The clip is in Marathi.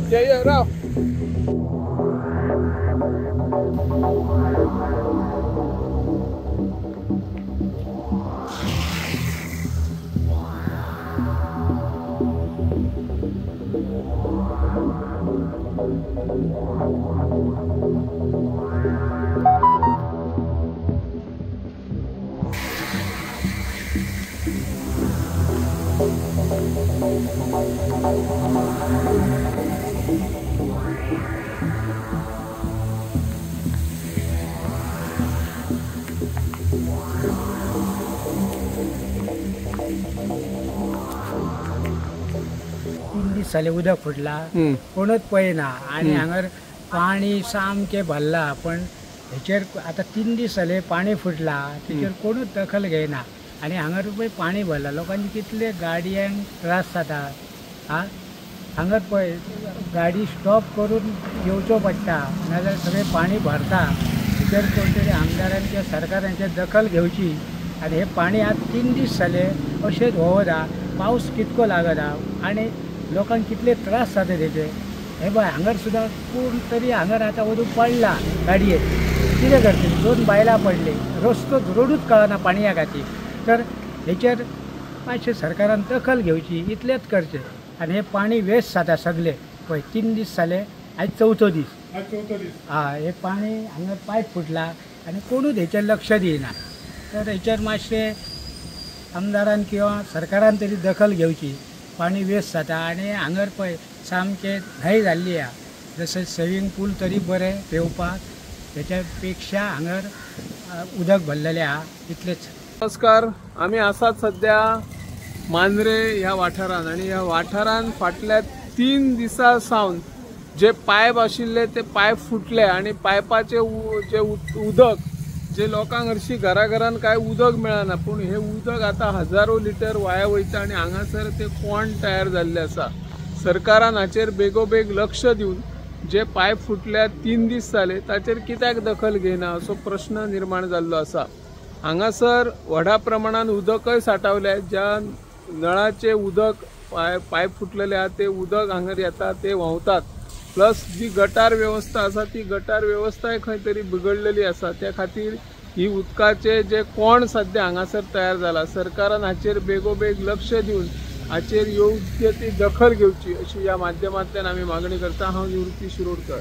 Yeah, राव. साले उदक फुटला कोणच पळयना आणि हांगर पाणी सामकें भरला पण हेचेर आता 3 दीस जाले पाणी फुटला तेचेर कोणूच दखल घेयना आणि हांगर पळय पाणी भरला लोकांनी कितले गाडयांक त्रास जाता हांगर पळय गाडी स्टॉप करून येवचो पडटा नाजाल्यार सगळे पाणी भरता हेचेर कोण तरी आमदारांच्या सरकारांचे दखल घेवची आणि हे पाणी आज 3 दीस जाले अशेंच वोवता पावस कितको लागता आणि लोकांक कितले त्रास जाता तेचे हे पळय हांगर सुद्दां कोण तरी हांगर आतां वचून पडला गाडयेक कितें करतली 2 बायलां पडली रोडूच कळना पाणया खातीर तर हेचेर मातशें सरकारान दखल घेवची इतलेंच करचें आणि हे पाणी वेस्ट जाता सगळे पळय 3 दीस जाले आयज 4थो दीस हे पाणी हांगर पायप फुटला आणि कोणूच हेचेर लक्ष दिना तर हेचेर मातशें आमदारान किंवा सरकारान तरी दखल घेवची पाणी वेस्ट जाता आणि हांगर पळय सामकें न्हंय जाल्ली आहा जशें स्विमींग पूल तरी बरें पेंवपाक तेच्या पेक्षा हांगर उदक भरलेलें आहा इतलेंच. नमस्कार, आमी आसात सध्या मांद्रे ह्या वाठारान आणि ह्या वाठारान फाटल्या 3 दिसां सावन जे पायप आशिल्ले ते पायप फुटले आणि पायपाचे जे उदक जे लोकांक हरशीं घराघरान काय उदक मेळना पूण हे उदक आता हजारो लिटर वाया वयता आणि हांगासर ते कोंड तयार जाल्ले आसा. सरकारान हाचेर बेगोबेग लक्ष दिवन जे पायप फुटल्या 3 दीस जाले ताचेर कित्याक दखल घेयना असो प्रश्न निर्माण जाल्लो आसा. हांगासर व्हडा प्रमाणात उदकय सांठवले ज्या नळाचे उदक पायप फुटलेले आहा ते उदक हांगर येता ते व्हांवतात प्लस जी गटार व्यवस्था आसा ती गटार व्यवस्थाय खंय तरी बिगडलेली आसा त्या खातीर ही उदकाचे जे कोंड सध्या हांगासर तयार जाला. सरकारान हाचेर बेगोबेग लक्ष दिवन हाचेर योग्य ती दखल घेवची अशी ह्या माध्यमांतल्यान आमी मागणी करता. हांव निवृत्ती शिरोडकर.